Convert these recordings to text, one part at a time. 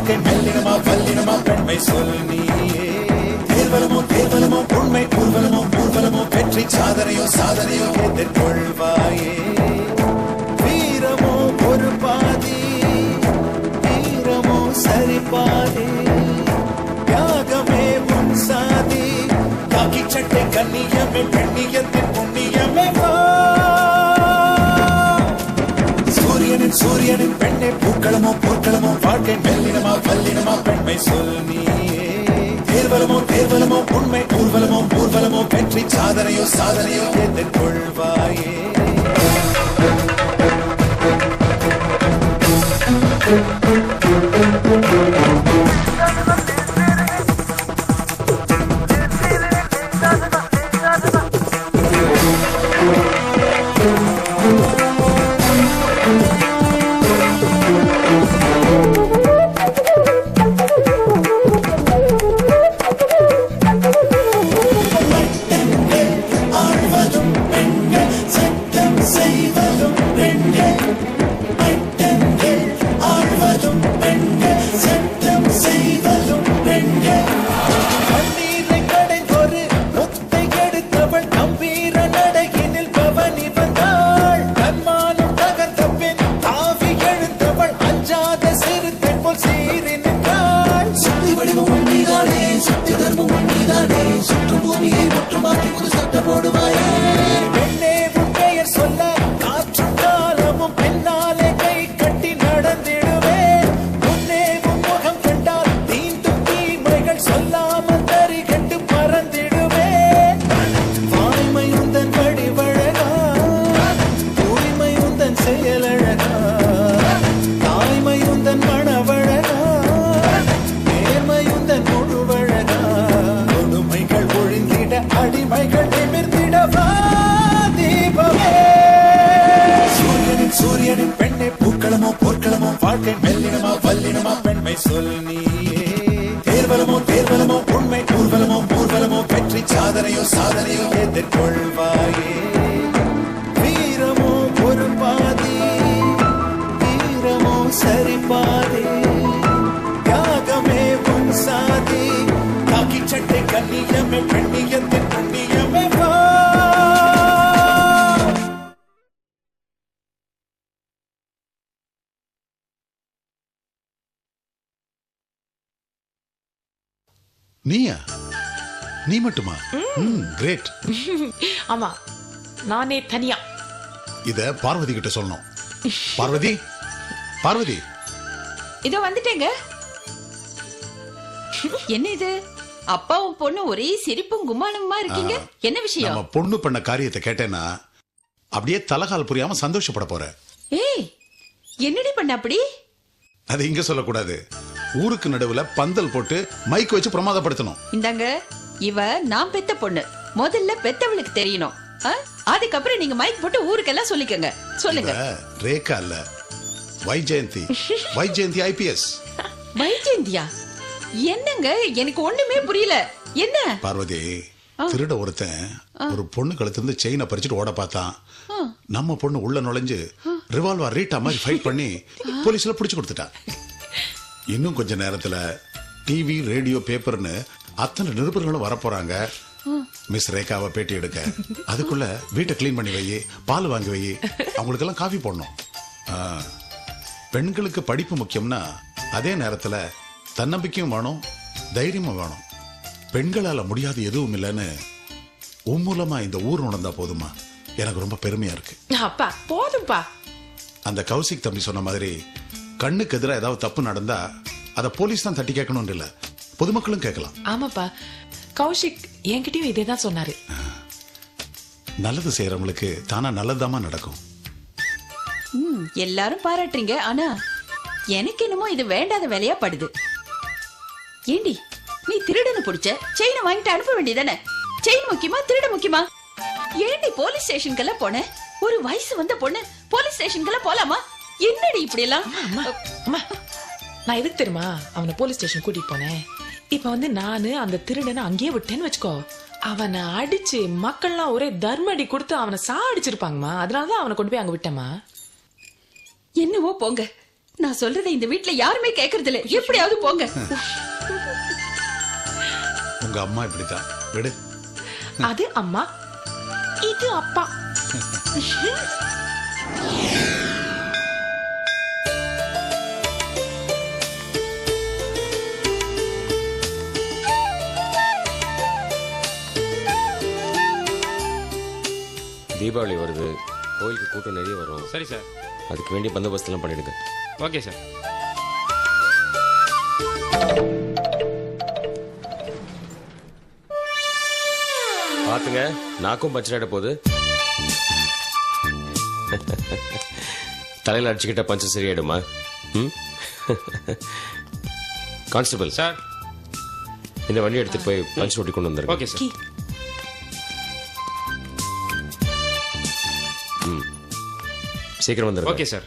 வாழ்க்கை மெல்லினமா வல்லினமா பெண்மை சொல் நீயே. தேர்வலமோ தேர்வலமோ உண்மை ஊர்வலமோ ஊர்வலமோ வெற்றி சாதனையோ சாதனையோ எதிர்கொள்வாயே. வீரமோ ஒரு பாதி வீரமோ சரி பாதி தியாகமே உன் சாதி. காக்கி சட்டை கண்ணியமே பெண்ணியத்தின் புண்ணியமே வா. சூரியனின் சூரியனின் பெண்ணே பூக்களமோ பூக்களமோ வாழ்க்கை மெல்லினமா வல்லினமா பெண்மை சொல் நீயே. தேர்வலமோ தேர்வலமோ உண்மை ஊர்வலமோ ஊர்வலமோ வெற்றி சாதனையோ சாதனையோ எதிர்கொள்வாயே. சூரியனின் பெண்ணே பூக்களமோ போர்க்களமோ வாழ்க்கை மெல்லினமா வல்லினமா பெண்மை சொல் நீயே. தேர்வலமோ தேர்வலமோ உண்மை ஊர்வலமோ ஊர்வலமோ வெற்றி சாதனையோ சாதனையோ எதிர்கொள்வாயே. வீரமோ ஒரு பாதி வீரமோ சரி பாதி தியாகமே உன் சாதி. காக்கி சட்டை கண்ணியமே பெண்ணியத்தின் புண்ணியமே வா. நீயா? நீ மட்டுமா? கிரேட். ஆமா, நானே தனியா. இத பார்வதி கிட்ட சொல்லணும். பார்வதி, பார்வதி, இதோ வந்துட்டேங்க. என்ன இது? அப்பாவும் பொண்ணு ஒரே சிரிப்பும் கும்மாளமா இருக்கீங்க. என்ன விஷயம்? நம்ம பொண்ணு பண்ண காரியத்தை கேட்டேன்னா அப்படியே தலகால் புரியாம சந்தோஷப்பட போற. ஏய், என்னடி பண்ண அப்படி? அது இங்க சொல்லக்கூடாது. ஊருக்கு நடுவுல பந்தல் போட்டு மைக் வச்சு பிரமாதப்படுத்தணும். இந்தாங்க, இவ நான் பெத்த பொண்ணு. முதல்ல பெத்தவளுக்கு தெரியணும். அதுக்கப்புறம் நீங்க மைக் போட்டு ஊருக்கெல்லாம் சொல்லிக்கங்க. சொல்லுங்க. ரேகா இல்ல, வைஜெயந்தி. வைஜெயந்தி ஐபிஎஸ். வைஜெயந்தியா? என்னங்க, எனக்கு ஒண்ணுமே புரியல. என்ன? பார்வதி, திருட ஒருத்தன் ஒரு பொண்ணு கழுத்திலிருந்து செயினை பறிச்சுட்டு ஓட பார்த்தான். நம்ம பொண்ணு உள்ள நுழைஞ்சு ரிவால்வர் ரீட்டா மாதிரி ஃபைட் பண்ணி போலீஸ்ல புடிச்சு கொடுத்துட்டான். இன்னும் கொஞ்ச நேரத்துல டிவி ரேடியோ பேப்பர்னு அத்தனை நிருபர்களும் வரப்போறாங்க மிஸ் ரேகாவை பேட்டி எடுக்க. அதுக்குள்ள வீட்டை கிளீன் பண்ணி வை, பால் வாங்கி வை, அவங்களுக்கெல்லாம் காஃபி போடணும். பெண்களுக்கு படிப்பு முக்கியம்னா அதே நேரத்துல தன்னம்பிக்கையும் வேணும், தைரியமும் வேணும். பெண்களால முடியாது எதுவும் இல்லைன்னு உன் மூலமா இந்த ஊர் உணர்ந்தா போதுமா? எனக்கு ரொம்ப பெருமையா இருக்கு. அப்பா போதும்பா. அந்த கௌசிக் தம்பி சொன்ன மாதிரி கண்ணுக்கு எதிராக ஏதாவது தப்பு நடந்தா அத போலீஸ் தான் தட்டி கேட்கணும் இல்ல, பொதுமக்களும் கேட்கலாம். ஆமாப்பா, கௌஷிக் என்கிட்டயும் இதேதான் சொன்னாரு. நல்லது செய்யறவங்களுக்கு தானா நல்லதாமா நடக்கும். எல்லாரும் பாராட்டுறீங்க, ஆனா எனக்கு என்னமோ இது வேண்டாத வேலையா படுது. ஏண்டி, நீ திருடனை பிடிச்ச செயினை வாங்கிட்டு அனுப்ப வேண்டியதானே? செயின் முக்கியமா திருட முக்கியமா? ஏண்டி போலீஸ் ஸ்டேஷனுக்கெல்லாம் போன? ஒரு வயசு வந்த பொண்ணு போலீஸ் ஸ்டேஷனுக்கெல்லாம் போலாமா? என்னடி இப்படி எல்லாம்? நான் எதுக்கு தெரியுமா அவனை போலீஸ் ஸ்டேஷன் கூட்டிட்டு போனேன்? இப்ப நானு அந்த திருடனை அங்கேயே விட்டேன்னு வச்சுக்கோ, அவனை அடிச்சு மக்கள்லாம் ஒரே தர்மடி கொடுத்து அவனை சாடிச்சிருப்பாங்கம்மா. அதனாலதான் அவனை கொண்டு போய் அங்க விட்டேமா. என்னவோ போங்க, நான் சொல்றதை இந்த வீட்ல யாருமே கேக்குறது இல்ல. எப்படியாவது போங்க. உங்க அம்மா இப்படித்தான் விடு. அது அம்மா, இது அப்பா. தீபாவளி வருது, கோயிலுக்கு கூட்டம் நிறைய வரும். சரி சார். அதுக்கு வேண்டிய பந்தோபஸ்தெல்லாம் பண்ணிடுங்க. Okay sir. பாத்துங்க, நாக்கும் பஞ்சராயிட போகுது. தலையில அடிச்சுக்கிட்ட பஞ்சம் சரியாயிடுமா? Constable sir. இந்த வண்டி எடுத்துட்டு போய் பஞ்ச் ஓட்டி கொண்டு வந்துருங்க. Okay sir. கீ. சீக்கிரம் வந்துருங்க. Okay sir.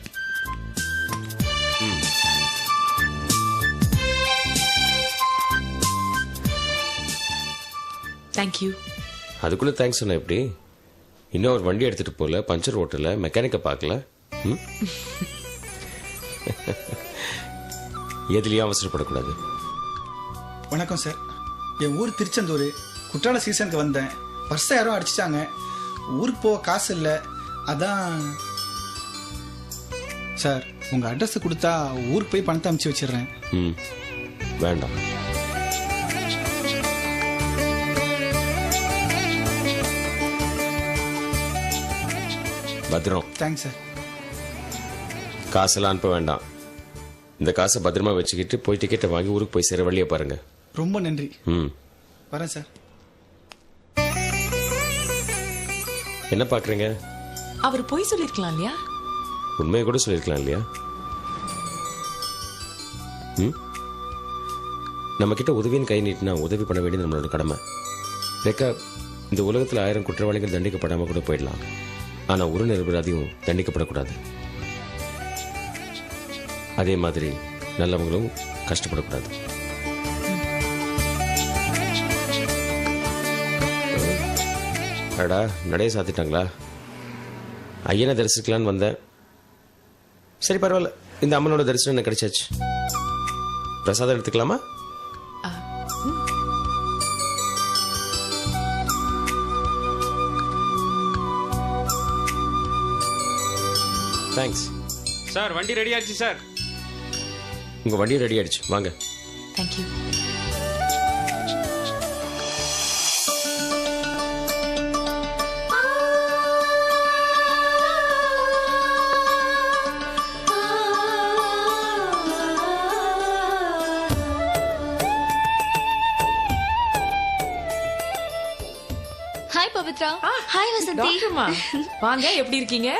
தேங்க்யூ. அதுக்குள்ள தேங்க்ஸ் சொன்ன எப்படி? இன்னும் ஒரு வண்டி எடுத்துட்டு போல, பஞ்சர் ஓட்டல, மெக்கானிக்கை பார்க்கல. எதுலயும் அவசரப்படக்கூடாது. வணக்கம் சார். என் ஊர் திருச்செந்தூர். குற்றால சீசனுக்கு வந்தேன். பர்ஸை யாரோ அடிச்சிட்டாங்க. ஊருக்கு போக காசு இல்லை. அதான் சார் உங்க அட்ரஸ் கொடுத்தா ஊருக்கு போய் பணத்தை அனுப்பிச்சு வச்சிடுறேன். வேண்டாம். பத்திரம். Thanks sir. காசெல்லாம் அனுப்ப வேண்டாம். இந்த காசை பத்திரமா வச்சுக்கிட்டு போய் டிக்கெட்டை வாங்கி ஊருக்கு போய் சேர வழியை பாருங்க. ரொம்ப நன்றி. ம். வரேன் சார். என்ன பாக்குறீங்க? அவர் போய் சொல்லிருக்கலாம் இல்லையா? உண்மையை கூட சொல்லிருக்கலாம் இல்லையா? நம்ம கிட்ட உதவின்னு கை நீட்டினா உதவி பண்ண வேண்டியது நம்மளோட கடமை. ரேக்கா, இந்த உலகத்தில் 1000 குற்றவாளிகள் தண்டிக்கப்படாம கூட போயிடலாம். ஆனா ஒரு நிரபராதியும் தண்டிக்கப்படக்கூடாது. அதே மாதிரி நல்லவங்களும் கஷ்டப்படக்கூடாது. அடா, நடைய சாத்திட்டாங்களா? ஐயனை தரிசிக்கலான்னு வந்தேன். சரி, பரவாயில்ல. இந்த அம்மனோட தரிசனம் எனக்கு கிடைச்சாச்சு. பிரசாதம் எடுத்துக்கலாமா? Thanks sir. வண்டி ரெடி ஆயிடுச்சு சார். உங்க வண்டி ரெடி ஆயிடுச்சு, வாங்க. Thank you. Hi Pavithra. Hi Vasanthi. டாக்டர்மா, வாங்க. எப்படி இருக்கீங்க?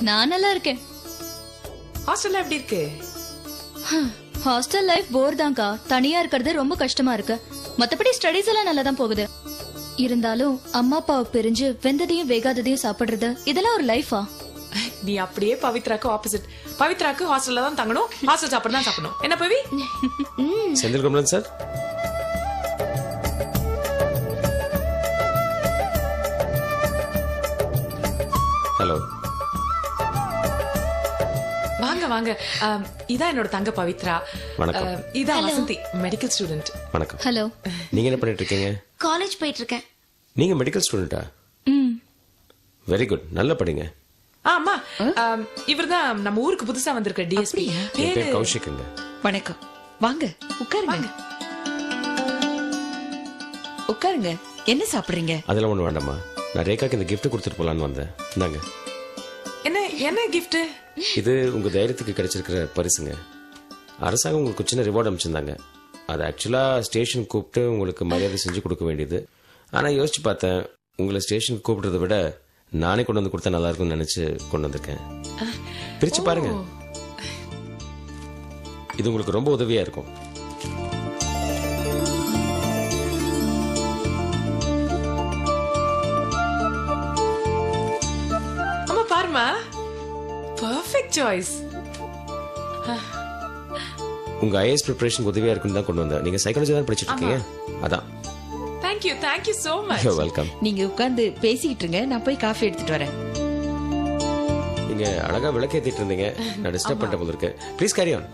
நான் நல்லா இருக்கேன். ஹாஸ்டல்ல எப்படி இருக்கு? ஹாஸ்டல் லைஃப் போர் தான்க்கா. தனியா இருக்கிறது ரொம்ப கஷ்டமா இருக்கு. மத்தபடி ஸ்டடீஸ் எல்லாம் நல்லா தான் போகுது. இருந்தாலும் அம்மா அப்பாவை பிரிஞ்சு வெந்ததையும் வேகாததையும் சாப்பிடுறது, இதெல்லாம் ஒரு லைஃபா? நீ அப்படியே பவித்ராக்கு ஆப்போசிட். பவித்ராக்கு ஹாஸ்டல்ல தான் தங்கணும், ஹாஸ்டல் சாப்பிட தான் சாப்பிடணும். என்ன பவி? செந்தில் குமரன் சார். ஹலோ. வாங்க வாங்க. இதான் என்னோட தங்க பவித்ரா. வணக்கம். இதான் வசந்தி, மெடிக்கல் ஸ்டூடெண்ட். வணக்கம். ஹலோ. நீங்க என்ன பண்ணிட்டு இருக்கீங்க? காலேஜ் போயிட்டு இருக்கேன். நீங்க மெடிக்கல் ஸ்டூடெண்டா? வெரி குட், நல்லா படிங்க. ஆமா, இவர்தான் நம்ம ஊருக்கு புதுசா வந்திருக்க டிஎஸ்பி. என் பேர் கௌஷிக்குங்க. வணக்கம். வாங்க உட்காருங்க. உட்காருங்க. என்ன சாப்பிடுறீங்க? அதெல்லாம் ஒண்ணு வேண்டாமா. நான் ரேகாக்கு இந்த கிஃப்ட் கொடுத்துட்டு போலான்னு வந்தேன். இந்தாங்க. என்ன என்ன கிஃப்ட்? இது உங்க தைரியத்துக்கு கிடைச்சிருக்கிற பரிசுங்க. அரசாங்கம் உங்களுக்கு சின்ன ரிவார்டு அமைச்சிருந்தாங்க. அது ஆக்சுவலா ஸ்டேஷன் கூப்பிட்டு உங்களுக்கு மரியாதை செஞ்சு கொடுக்க வேண்டியது. ஆனா யோசிச்சு பார்த்தேன், உங்களை ஸ்டேஷன் கூப்பிடுறதை விட நானே கொண்டு வந்து கொடுத்தா நல்லா இருக்கும்னு நினைச்சு கொண்டு வந்திருக்கேன். பிரிச்சு பாருங்க. இது உங்களுக்கு ரொம்ப உதவியா இருக்கும். அம்மா பாருமா, பெர்ஃபெக்ட் சாய்ஸ். உங்க ஐஏஎஸ் ப்ரிப்பரேஷன் உதவியா இருக்குன்னு தான் கொண்டு வந்தேன். நீங்க சைக்காலஜி தான் படிச்சிட்டு இருக்கீங்க, அதான். Thank you so much. You're welcome. நீங்க உட்கார்ந்து பேசிக்கிட்டு இருங்க, நான் போய் காஃபி எடுத்துட்டு வரேன். நீங்க அழகா விளக்கேத்திட்டு இருந்தீங்க. நான் டிஸ்டர்ப் பண்ணிட்ட போல இருக்கு. Please carry on.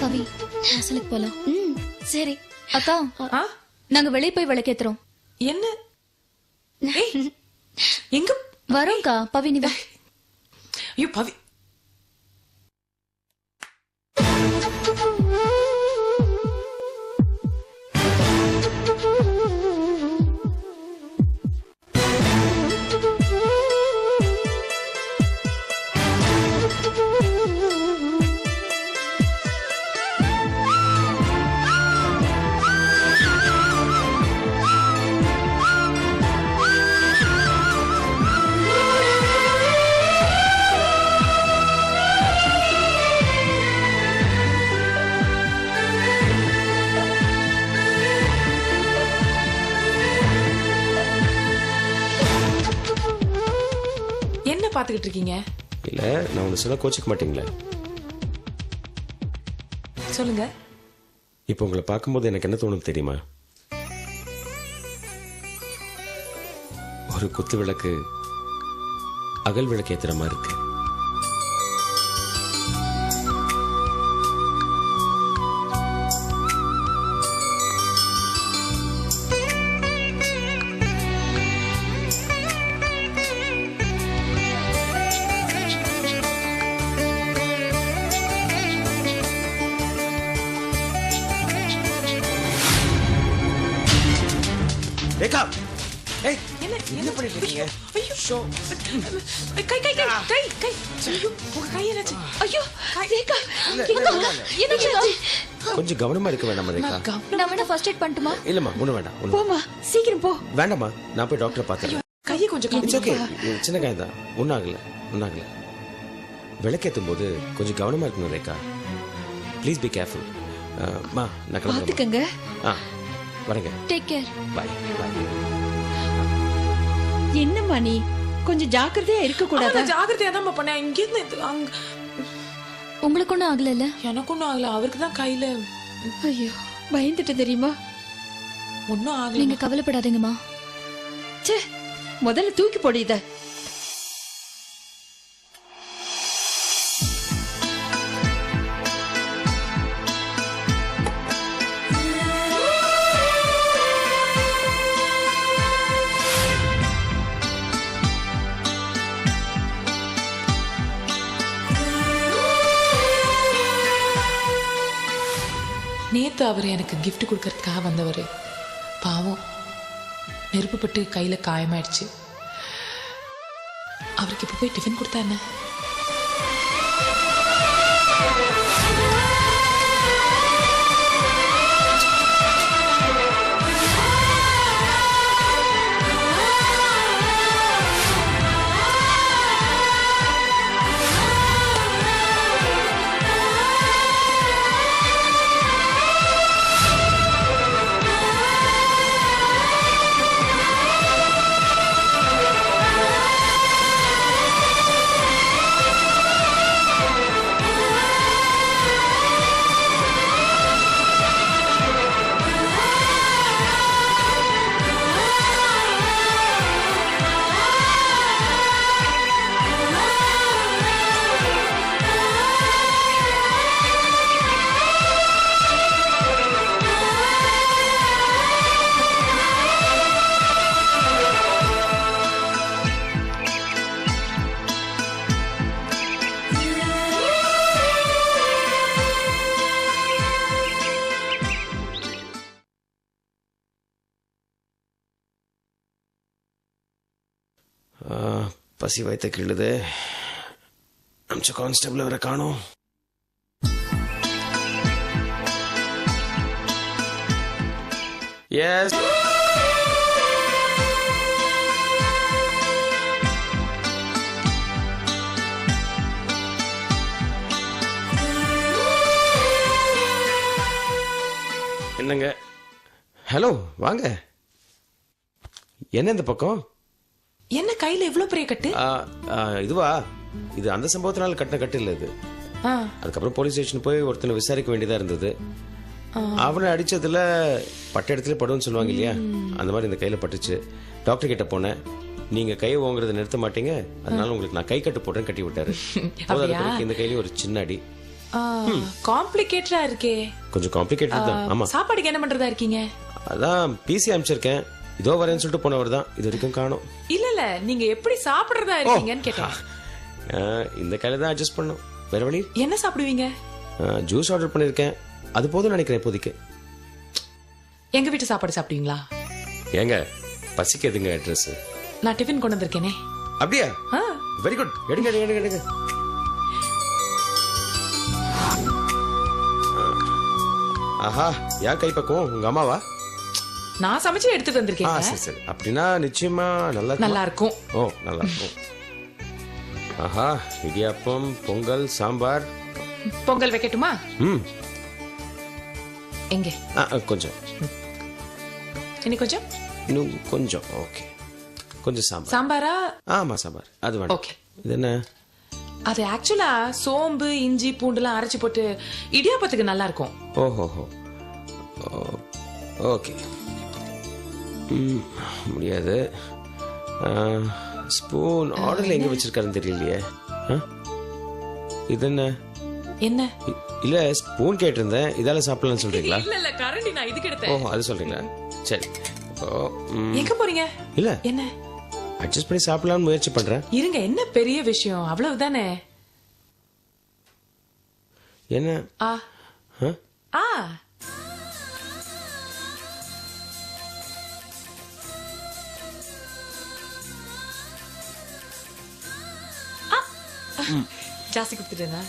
பவி வாசலுக்கு போலாம். சரி. அக்கா ஆ? நாங்க வெளியே போய் விளக்கேத்துறோம். என்ன ஏய், எங்க வரோம்க்கா. பவி நீ வா. ஐயோ பவி, என்ன பாத்துக்கிட்டு இருக்கீங்க? இல்ல நான் ஒண்ணு சொல்ல கோச்சிக்க மாட்டீங்களே? சொல்லுங்க. இப்போ உங்களை பார்க்கும்போது எனக்கு என்ன தோணுது தெரியுமா? ஒரு குத்து விளக்கு அகல் விளக்கு ஏத்துற மாதிரி இருக்கு. ரேகா, ஏய் என்ன பண்ணிட்டு இருக்கீங்க? ஐயோ கை கை கை கை கை ஐயோ உங்க கை என்னாச்சு? ஐயோ ரேகா, என்னாச்சு? கொஞ்சம் கவனமா இருக்க வேண்டாமா ரேகா? நான் வேணா ஃபர்ஸ்ட் எய்ட் பண்ணட்டுமா? இல்லம்மா ஒண்ணு வேண்டாம். போமா, சீக்கிரம் போ. வேண்டாம்மா, நான் போய் டாக்டரை பார்த்துறேன். கையை கொஞ்சம் இட்ஸ் ஓகே, சின்ன காயம் தான், ஒன்றும் ஆகல. விளக்கேற்றும் போது கொஞ்சம் கவனமா இருக்கணும் ரேகா. Please be careful. மா நான் கிளம்புறேன். பாத்துக்கங்க. வரேங்க. Take care. Bye bye. என்னம்மா நீ கொஞ்சம் ஜாக்கிரதையா இருக்க கூடாதா? ஜாகிரதையா தான் பண்ணேன். இங்க இருந்து அங்க உங்களுக்கு ஒண்ணும் ஆகல இல்ல? எனக்கு ஒண்ணும் ஆகல. அவருக்கு தான் கையில. ஐயோ பயந்துட்டு தெரியுமா? ஒன்னும் ஆகல. நீங்க கவலைப்படாதீங்கம்மா. ச்சே, முதல்ல தூக்கி போடு இத. நேத்து அவர் எனக்கு gift கொடுக்கறதுக்காக வந்தவர். பாவம் நெருப்புப்பட்டு கையில காயமாயிடுச்சு. அவருக்கு இப்ப போய் டிஃபன் கொடுத்தா என்ன? பசி வைத்த கிள்ளுது. அம்ச கான்ஸ்டபிள் அவரை காணோம். எஸ் என்னங்க? ஹலோ வாங்க. என்ன இந்த பக்கம்? என்ன கையில இவ்வளவு பெரிய கட்டு? இதுவா, இது அந்த சம்பவத்தினால கட்டின கட்டு இல்ல இது. ஆ, அதுக்கப்புறம் போலீஸ் ஸ்டேஷன் போய் ஒருத்தனை விசாரிக்க வேண்டியதா இருந்தது. அவனை அடிச்சதுல பட்ட இடத்துல படுன்னு சொல்லுவாங்க இல்லையா, அந்த மாதிரி இந்த கையில பட்டுச்சு. டாக்டர் கிட்ட போனேன். நீங்க கை ஓங்குறத நிறுத்த மாட்டீங்க, அதனால உங்களுக்கு நான் கை கட்டு போட்டேன்னு கட்டி விட்டாரு. அதுக்கு இந்த கையில ஒரு சின்ன அடி. காம்ப்ளிகேட்டடா இருக்கே. கொஞ்சம் காம்ப்ளிகேட்டட் தான். ஆமா. சாப்பாடுக்கு என்ன பண்றதா இருக்கீங்க? அதான் பிசி அனுப்பிச்சிருக்கேன். இதோ வரேன்னு சொல்லிட்டு போனவர் தான், இது வரைக்கும் காணோம். இல்ல நீங்க எப்படி சாப்பிடுறதா இருக்கீங்கன்னு கேட்டேன். இந்த கையில தான் அட்ஜஸ்ட் பண்ணும், வேற வழி. என்ன சாப்பிடுவீங்க? ஜூஸ் ஆர்டர் பண்ணிருக்கேன், அது போதும் நினைக்கிறேன் இப்போதைக்கு. எங்க வீட்டு சாப்பாடு சாப்பிடுவீங்களா? ஏங்க பசிக்குதுங்க அட்ரஸ். நான் டிஃபன் கொண்டு வந்திருக்கேனே. அப்படியா? Very good. எடுங்க எடுங்க எடுங்க எடுங்க. ஆஹா, யா கை பக்கம் உங்க அம்மாவா? நான் சமைச்சு எடுத்துட்டு வந்திருக்கேன். சரி சரி, அப்படின்னா நிச்சயமா நல்லா இருக்கும். ஓ, நல்லா இருக்கும். ஆஹா, இடியாப்பம், பொங்கல், சாம்பார். பொங்கல் வைக்கட்டுமா? எங்க? கொஞ்சம் இன்னும் கொஞ்சம், இன்னும் கொஞ்சம். ஓகே, கொஞ்சம் சாம்பார். சாம்பாரா? ஆமா சாம்பார், அது வேணும். ஓகே. இது என்ன? அது ஆக்சுவலா சோம்பு, இஞ்சி, பூண்டுலாம் அரைச்சு போட்டு இடியாப்பத்துக்கு நல்லா இருக்கும். ஓஹோஹோ, ஓகே. முடியாது. ஸ்பூன் ஆர்டர்ல எங்க வச்சிருக்காருன்னு தெரியலையே. இது என்ன? என்ன? இல்ல, ஸ்பூன் கேட்டிருந்தேன், இதால சாப்பிடலாம்னு சொல்றீங்களா? இல்ல கரண்டி நான் இதுக்கு எடுத்தேன். ஓ, அது சொல்றீங்களா? சரி. எங்க போறீங்க? இல்ல, என்ன அட்ஜஸ்ட் பண்ணி சாப்பிடலாம்னு முயற்சி பண்றேன். இருங்க, என்ன பெரிய விஷயம், அவ்வளவுதானே. என்ன? ஆ ஆ ஜாஸ்தி கொடுத்துட்டேனா?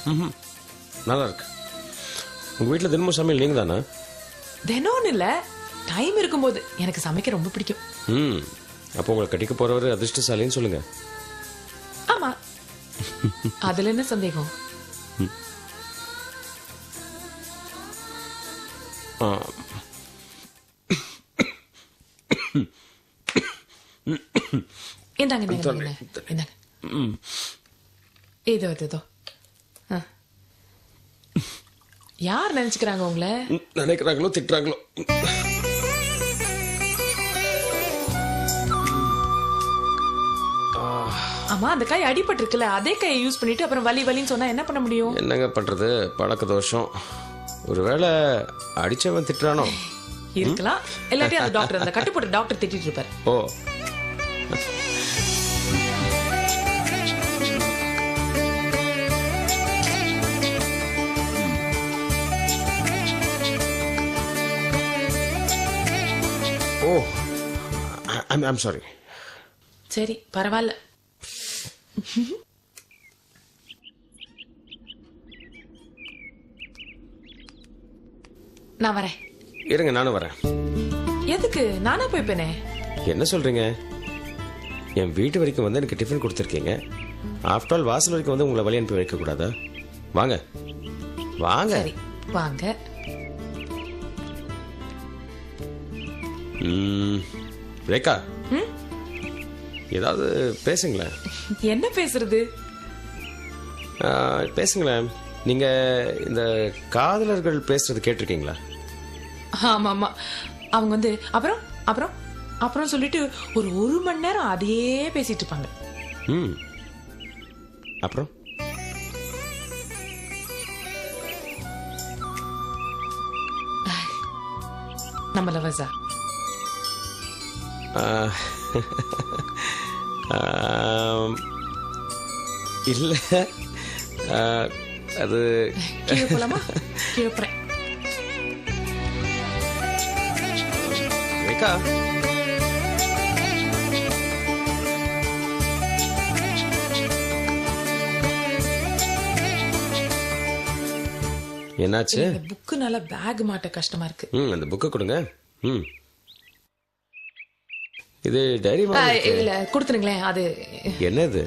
நல்லா இருக்கு. உங்க வீட்டுல தினமும் சமையல் நீங்க தானா? தினம்னு இல்ல, டைம் இருக்கும்போது. எனக்கு சமைக்க ரொம்ப பிடிக்கும். அப்போ உங்களை கட்டிக்க போறவரு அதிர்ஷ்டசாலின்னு சொல்லுங்க. ஆமா, அதுல என்ன சந்தேகம்? இந்தாங்க இந்தாங்க. இதோ இதோ. யார் நினைச்சுக்கிறாங்க உங்களை? நினைக்கிறாங்களோ திட்டுறாங்களோ. ஆமா, அந்த கை அடிபட்டு இருக்குல்ல, அதே கையை யூஸ் பண்ணிட்டு அப்புறம் வலி வலின்னு சொன்னா என்ன பண்ண முடியும்? என்னங்க பண்றது, பழக்க தோஷம். ஒருவேளை அடிச்சவன் திட்டுறானோ? இருக்கலாம். எல்லாத்தையும் அந்த டாக்டர், அந்த கட்டு போட்டு டாக்டர் திட்டிட்டு இருப்பாரு. ஓ, ஓ, ஐம் சாரி. சரி, பரவாயில்ல. நான் வரேன். இருங்க, நானும் வரேன். எதுக்கு? நானா போய்ப்பேனே. என்ன சொல்றீங்க? என் வீட்டு வரைக்கும் வந்து எனக்கு டிஃபன் கொடுத்துருக்கீங்க. ஆஃப்டர் ஆல் வாசல் வரைக்கும் வந்து உங்களை வழி அனுப்பி வைக்க கூடாதா? வாங்க வாங்க. சரி, வாங்க. ரேகா, ஏதாவது பேசுங்களேன். என்ன பேசுறது? பேசுங்களேன். நீங்க இந்த காதலர்கள் பேசுறது கேட்டிருக்கீங்களா? ஆமா ஆமா, அவங்க வந்து அப்புறம் அப்புறம் அப்புறம் சொல்லிட்டு ஒரு மணி நேரம் அதையே பேசிட்டு இருப்பாங்க. அப்புறம் நம்ம லவர்ஸா? இல்ல, அது கீழே போலாமா? கீழே போறேன். ரேகா, என்னாச்சு? இந்த புக்குனால பேக் மாட்ட கஷ்டமா இருக்கு. அந்த புக்கை கொடுங்க. இது டைரி இல்ல, கொடுத்துருங்களேன். அது என்னது?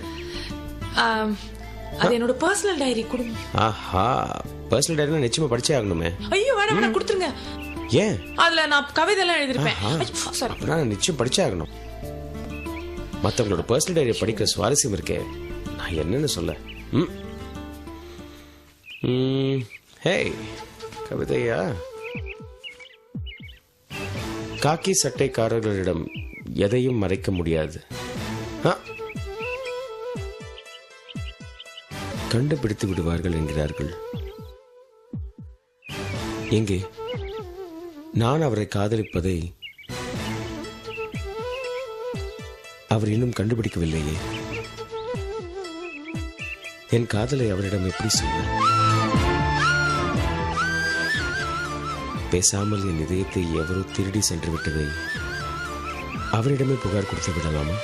அது என்னோட பர்சனல் டைரி. கொடுங்க. ஆஹா, பர்சனல் டைரினா நிச்சயமா படிச்சே ஆகணுமே. ஐயோ வேணாம் வேணாம், கொடுத்துருங்க. ஏன்? அதுல நான் கவிதை எல்லாம் எழுதிருப்பேன். நான் நிச்சயம் படிச்சே ஆகணும். மற்றவங்களோட பர்சனல் டைரியை படிக்கிற சுவாரஸ்யம் இருக்கே, நான் என்னன்னு சொல்ல. ஹே கவிதையா, காக்கி சட்டைக்காரர்களிடம் எதையும் மறைக்க முடியாது, கண்டுபிடித்து விடுவார்கள் என்கிறார்கள். எங்கே நான் அவரை காதலிப்பதை அவர் இன்னும் கண்டுபிடிக்கவில்லையே. என் காதலை அவரிடம் எப்படி சொல்ல? பேசாமல் என் இதயத்தை எவரோ திருடி சென்று விட்டதை அவரிடமே புகார் கொடுத்து விடலாமா?